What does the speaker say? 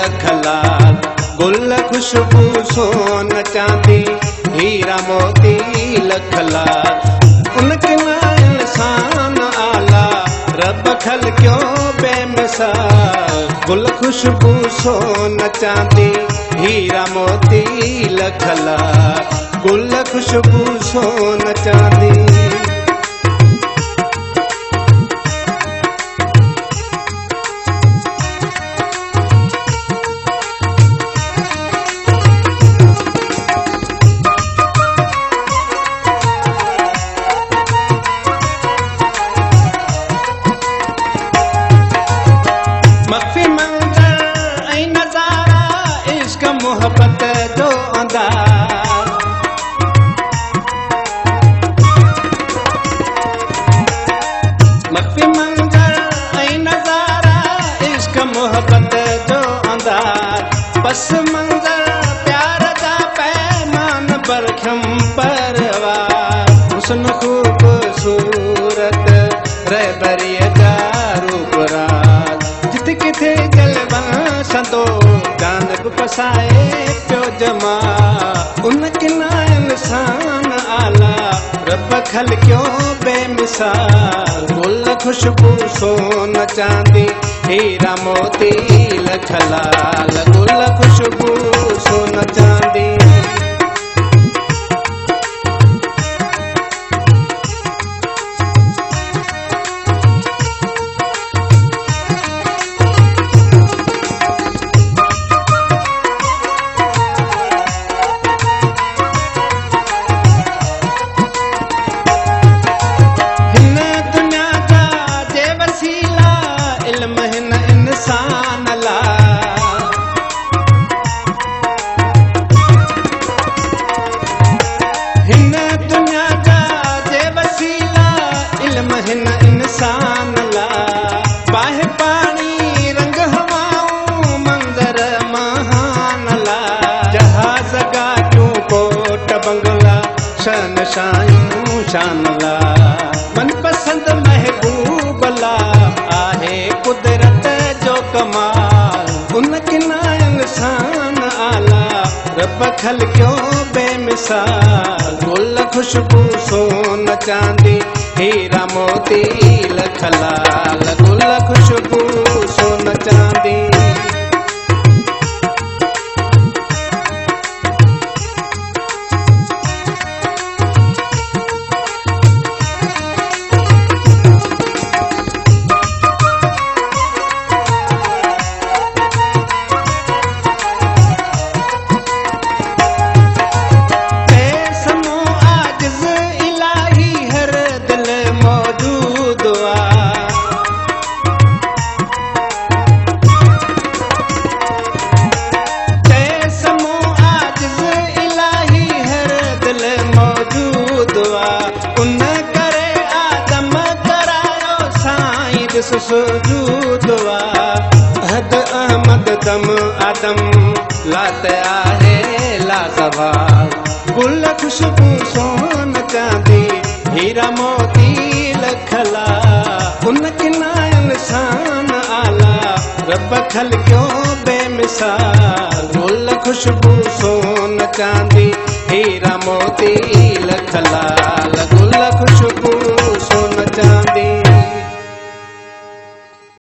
लखलाल, गुल खुशबू सोन चांदी, हीरा मोती लखलाल। उनके इंसान आला, रब खल क्यों बेमिसाल। गुल खुशबू सोन चांदी, हीरा मोती लखलाल, गुल खुशबू सोन चांदी। मोहब्बत जो अंदाज, मक्फी मंजर ऐ नजारा, इश्क मोहब्बत जो अंदाज। बस मंजर प्यार दा पैमान, बरखम परवार। हुस्न खूबसूरत रहबरी जा रूप राज, जित किथे जलवा संदो जानब पसाए प्यो जमा। उनके इंसान आला, रब खल क्यों बेमिसाल। गुल खुशबू सोन चांदी, हीरा मोती लखलाल, गुल खुशबू सोन चांदी। इंसान ला बाह पानी रंग हवाऊं, मंजर महान ला। जहाज गाड़ियों कोट बंगला, शन शायूं शान ला। मनपसंद महबूब ला, आहे कुदरत जो कमाल। उनके इंसान आला, रब खल क्यों बेमिसाल। गुल खुशबू सोन चांदी, हीरा मोती लखलाल, गुल खुशबू सोन चांदी। सुजूदवा हद अहमद दम आदम, लात आहे लाजवाब। गुल खुशबू सोन चांदी, हीरा मोती लखला। उनके इंसान आला, रब खल क्यों बेमिसाल। गुल खुशबू सोन चांदी, हीरा मोती लखला।